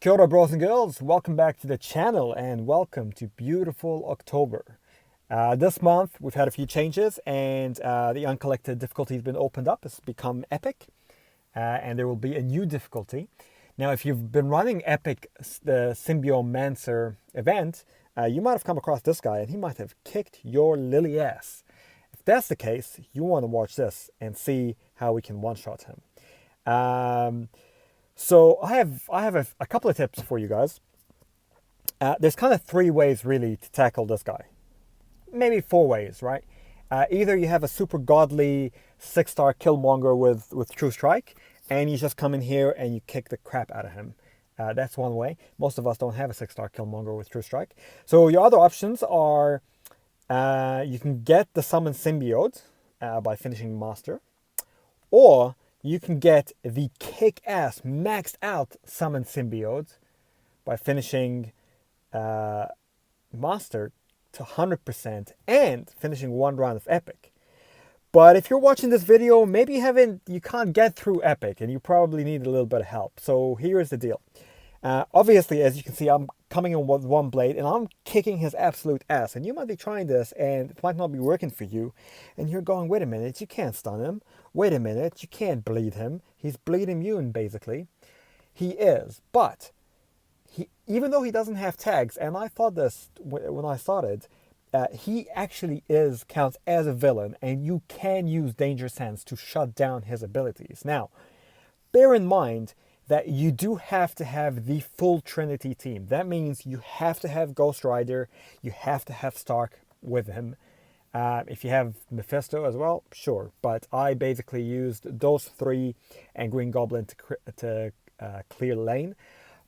Kia ora, bros and girls, welcome back to the channel and welcome to beautiful October. This month we've had a few changes and the uncollected difficulty has been opened up. It's become epic and there will be a new difficulty. Now if you've been running epic, the Symbiomancer event, you might have come across this guy and he might have kicked your lily ass. If that's the case, you want to watch this and see how we can one-shot him. So I have a couple of tips for you guys. There's kind of three ways really to tackle this guy. Maybe four ways, right? Either you have a super godly 6-star Killmonger with True Strike, and you just come in here and you kick the crap out of him. That's one way. Most of us don't have a 6-star Killmonger with True Strike. So your other options are you can get the Summon Symbiote by finishing Master, or you can get the kick-ass, maxed out Summon Symbiote by finishing Master to 100% and finishing one round of Epic. But if you're watching this video, maybe you can't get through Epic and you probably need a little bit of help. So here's the deal. Obviously, as you can see, I'm coming in with one blade and I'm kicking his absolute ass. And you might be trying this and it might not be working for you. And you're going, wait a minute, you can't stun him. Wait a minute, you can't bleed him. He's bleed immune, basically. He is, but even though he doesn't have tags, and I thought this when I started, he actually counts as a villain and you can use Danger Sense to shut down his abilities. Now, bear in mind that you do have to have the full Trinity team. That means you have to have Ghost Rider, you have to have Stark with him. If you have Mephisto as well, sure. But I basically used those three and Green Goblin to clear lane.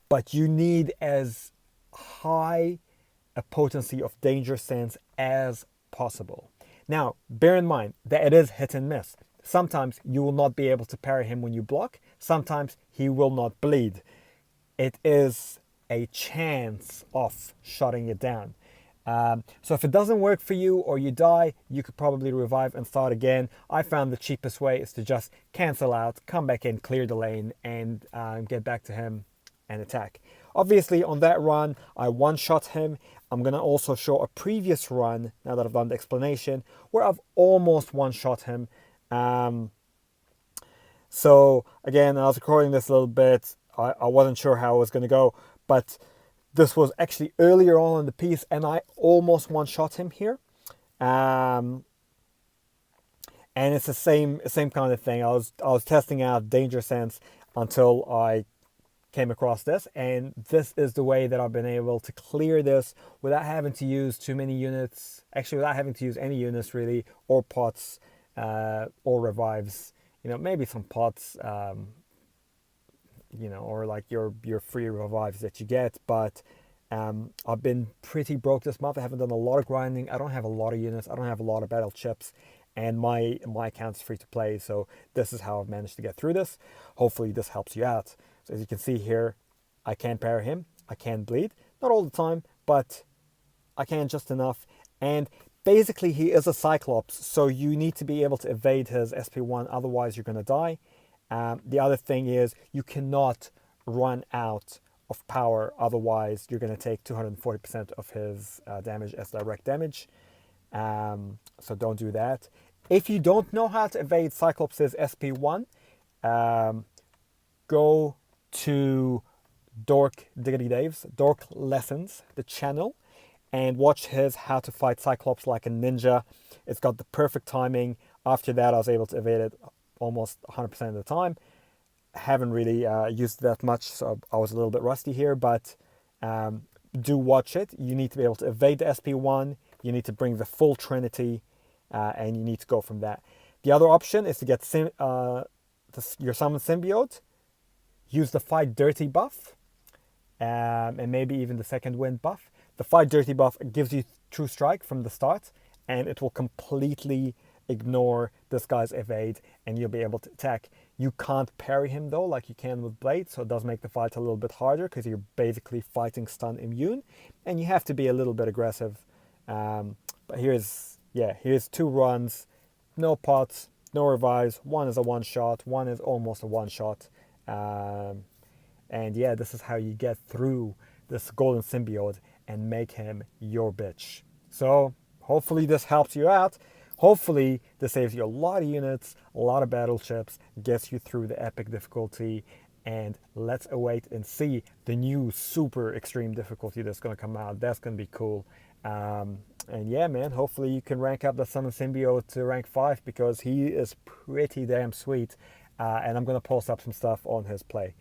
But you need as high a potency of Danger Sense as possible. Now, bear in mind that it is hit and miss. Sometimes you will not be able to parry him when you block. Sometimes he will not bleed. It is a chance of shutting it down. So if it doesn't work for you or you die, you could probably revive and start again. I found the cheapest way is to just cancel out, come back in, clear the lane, and get back to him and attack. Obviously, on that run, I one-shot him. I'm going to also show a previous run, now that I've done the explanation, where I've almost one-shot him. So again, I was recording this a little bit. I wasn't sure how it was going to go, but this was actually earlier on in the piece and I almost one-shot him here. And it's the same kind of thing. I was testing out Danger Sense until I came across this, and this is the way that I've been able to clear this without having to use too many units, actually without having to use any units really, or pots, or revives, maybe some pots, or like your free revives that you get. But I've been pretty broke this month. I haven't done a lot of grinding. I don't have a lot of units. I don't have a lot of battle chips, and my account is free to play. So this is how I've managed to get through this. Hopefully this helps you out. So as you can see here, I can parry him. I can bleed, not all the time, but I can just enough. And basically he is a Cyclops, so you need to be able to evade his SP1, otherwise you're going to die. The other thing is you cannot run out of power, otherwise you're going to take 240% of his damage as direct damage. So don't do that. If you don't know how to evade Cyclops' SP1, go to Dork Diggity Dave's Dork Lessons, the channel, and watch his How to Fight Cyclops Like a Ninja. It's got the perfect timing. After that, I was able to evade it almost 100% of the time. I haven't really used that much, so I was a little bit rusty here, but do watch it. You need to be able to evade the SP1. You need to bring the full Trinity, and you need to go from that. The other option is to get your Summon Symbiote. Use the Fight Dirty buff, and maybe even the Second Wind buff. The Fight Dirty buff gives you True Strike from the start, and it will completely ignore this guy's evade, and you'll be able to attack. You can't parry him though, like you can with Blade, so it does make the fight a little bit harder, because you're basically fighting stun immune, and you have to be a little bit aggressive. But here's 2 runs, no pots, no revives. One is a one-shot, one is almost a one-shot. And yeah, this is how you get through this golden symbiote and make him your bitch. So hopefully this helps you out. Hopefully this saves you a lot of units, a lot of battle chips, gets you through the epic difficulty, and let's await and see the new super extreme difficulty that's going to come out. That's going to be cool. And yeah, man, hopefully you can rank up the Summon Symbiote to rank 5 because he is pretty damn sweet. And I'm going to post up some stuff on his play.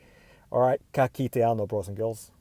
Alright, kakite ano, bros and girls.